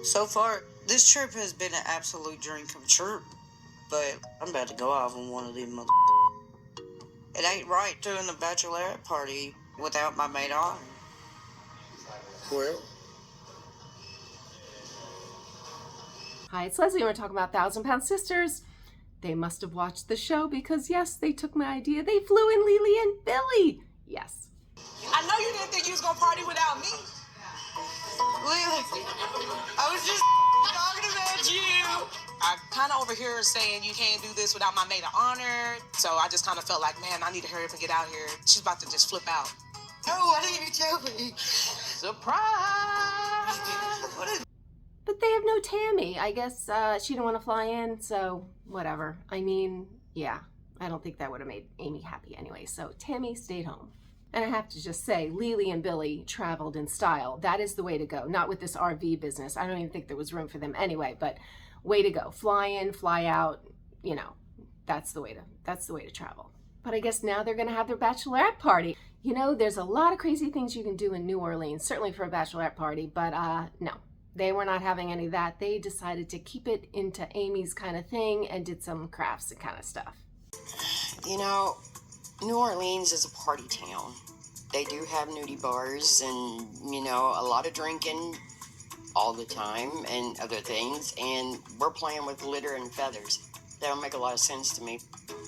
So far, this trip has been an absolute dream come true, but I'm about to go off on one of them mother. It ain't right doing the bachelorette party without my maid of honor. Well, Hi, it's Leslie, and we're talking about 1,000-Pound Sisters. They must have watched the show because, yes, they took my idea. They flew in Lily and Billy. Yes. I know you didn't think you was gonna party without me. Lily, I was just talking about you. I kind of overhear her saying you can't do this without my maid of honor. So I just kind of felt like, man, I need to hurry up and get out here. She's about to just flip out. No, why didn't you tell me? Surprise! But they have no Tammy. I guess she didn't want to fly in, so whatever. I mean, yeah, I don't think that would have made Amy happy anyway. So Tammy stayed home. And I have to just say, Lily and Billy traveled in style. That is the way to go. Not with this RV business. I don't even think there was room for them anyway, but way to go. Fly in, fly out, you know, that's the way to travel. But I guess now they're going to have their bachelorette party. You know, there's a lot of crazy things you can do in New Orleans, certainly for a bachelorette party, but no. They were not having any of that. They decided to keep it into Amy's kind of thing and did some crafts and kind of stuff. You know, New Orleans is a party town. They do have nudie bars and, you know, a lot of drinking all the time and other things. And we're playing with glitter and feathers. That don't make a lot of sense to me.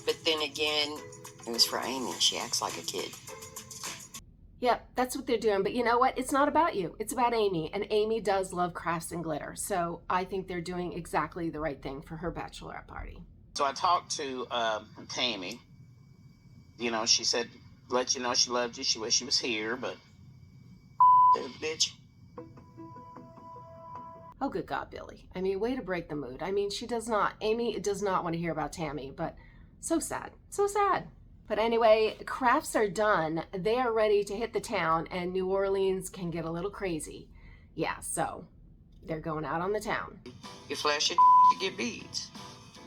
But then again, it was for Amy. She acts like a kid. Yep, that's what they're doing. But you know what? It's not about you. It's about Amy. And Amy does love crafts and glitter. So I think they're doing exactly the right thing for her bachelorette party. So I talked to Tammy. You know, she said, let you know she loved you. She wished she was here, but bitch. Oh, good God, Billy. I mean, way to break the mood. I mean, Amy does not want to hear about Tammy, but so sad. So sad. But anyway, crafts are done. They are ready to hit the town, and New Orleans can get a little crazy. Yeah, so they're going out on the town. You flash your to get beads.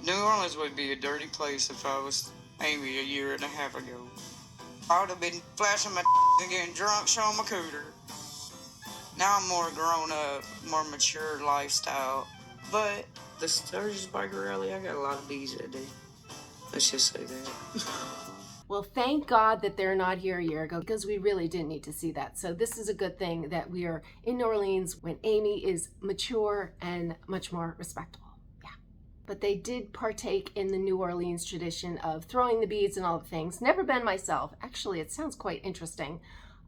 New Orleans would be a dirty place if I was Amy a year and a half ago. I would have been flashing my and getting drunk, showing my cooter. Now I'm more grown up, more mature lifestyle. But the Sturgis Biker Rally, I got a lot of bees that day. Let's just say that. Well, thank God that they're not here a year ago because we really didn't need to see that. So this is a good thing that we are in New Orleans when Amy is mature and much more respectable. Yeah. But they did partake in the New Orleans tradition of throwing the beads and all the things. Never been myself. Actually, it sounds quite interesting.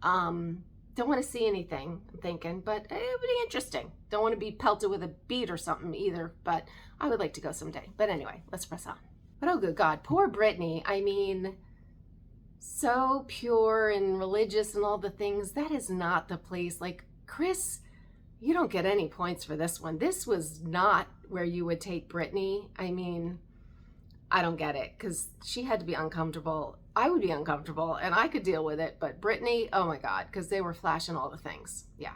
Don't want to see anything, I'm thinking, but it would be interesting. Don't want to be pelted with a bead or something either, but I would like to go someday. But anyway, let's press on. But oh, good God, poor Brittany. I mean, so pure and religious and all the things. That is not the place. Like, Chris, you don't get any points for this one. This was not where you would take Brittany. I mean, I don't get it because she had to be uncomfortable. I would be uncomfortable and I could deal with it. But Brittany, oh my God, because they were flashing all the things. Yeah.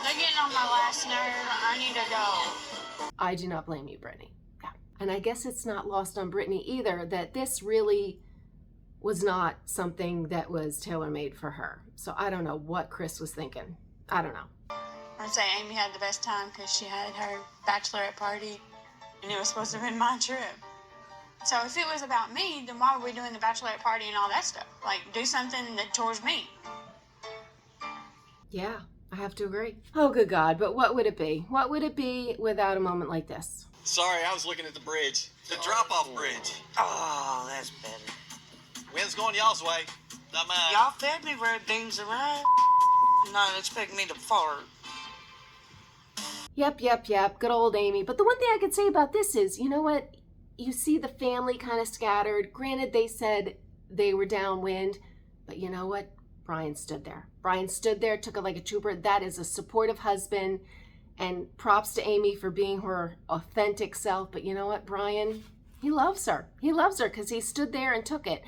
They're getting on my last nerve. I need to go. I do not blame you, Brittany. Yeah. And I guess it's not lost on Brittany either that this really was not something that was tailor-made for her. So I don't know what Chris was thinking. I don't know. I'd say Amy had the best time because she had her bachelorette party and it was supposed to have been my trip. So if it was about me, then why were we doing the bachelorette party and all that stuff? Like, do something that towards me. Yeah, I have to agree. Oh, good God, but what would it be? What would it be without a moment like this? Sorry, I was looking at the bridge. The drop-off bridge. Oh, that's better. Wind's going y'all's way, not mine. Y'all fed me red beans and rice. Not expect me to fart. Yep. Good old Amy. But the one thing I could say about this is, you know what? You see the family kind of scattered. Granted, they said they were downwind, but you know what? Brian stood there. Brian stood there, took it like a trooper. That is a supportive husband. And props to Amy for being her authentic self. But you know what, Brian? He loves her. He loves her because he stood there and took it.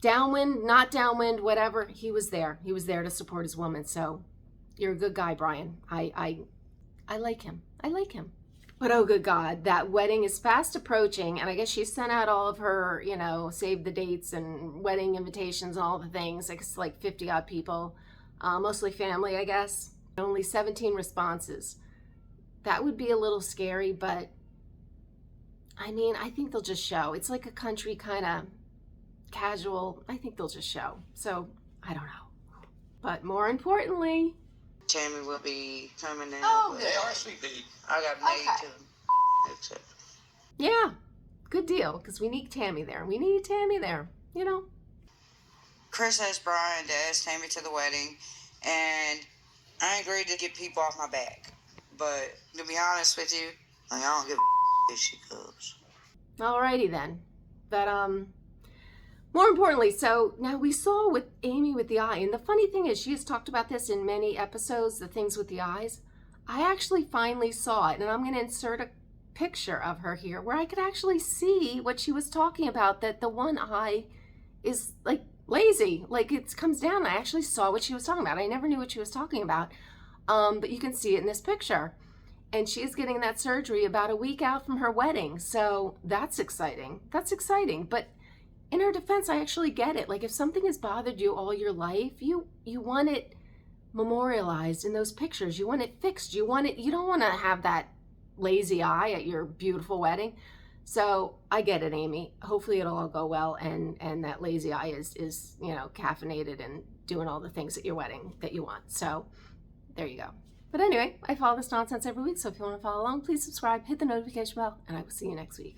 Downwind, not downwind, whatever, he was there. He was there to support his woman. So you're a good guy, Brian. I like him. I like him. But oh, good God, that wedding is fast approaching. And I guess she sent out all of her, you know, save the dates and wedding invitations and all the things. I guess like 50 odd people, mostly family, I guess. Only 17 responses. That would be a little scary, but I mean, I think they'll just show. It's like a country kind of casual. I think they'll just show. So I don't know. But more importantly, Tammy will be coming in. Oh, but good. I got made Okay. to accept. yeah, good deal, because we need Tammy there. We need Tammy there, you know. Chris asked Brian to ask Tammy to the wedding, and I agreed to get people off my back. But to be honest with you, like, I don't give a if she comes. Alrighty then. But more importantly, so now we saw with Amy with the eye, and the funny thing is she has talked about this in many episodes, the things with the eyes. I actually finally saw it, and I'm going to insert a picture of her here where I could actually see what she was talking about, that the one eye is like lazy, like it comes down. I actually saw what she was talking about. I never knew what she was talking about, but you can see it in this picture. And she's getting that surgery about a week out from her wedding. So that's exciting. That's exciting. But in her defense, I actually get it. Like if something has bothered you all your life, you want it memorialized in those pictures. You want it fixed. You don't want to have that lazy eye at your beautiful wedding. So I get it, Amy. Hopefully it'll all go well and that lazy eye is, you know, caffeinated and doing all the things at your wedding that you want. So there you go. But anyway, I follow this nonsense every week, so if you want to follow along, please subscribe, hit the notification bell, and I will see you next week.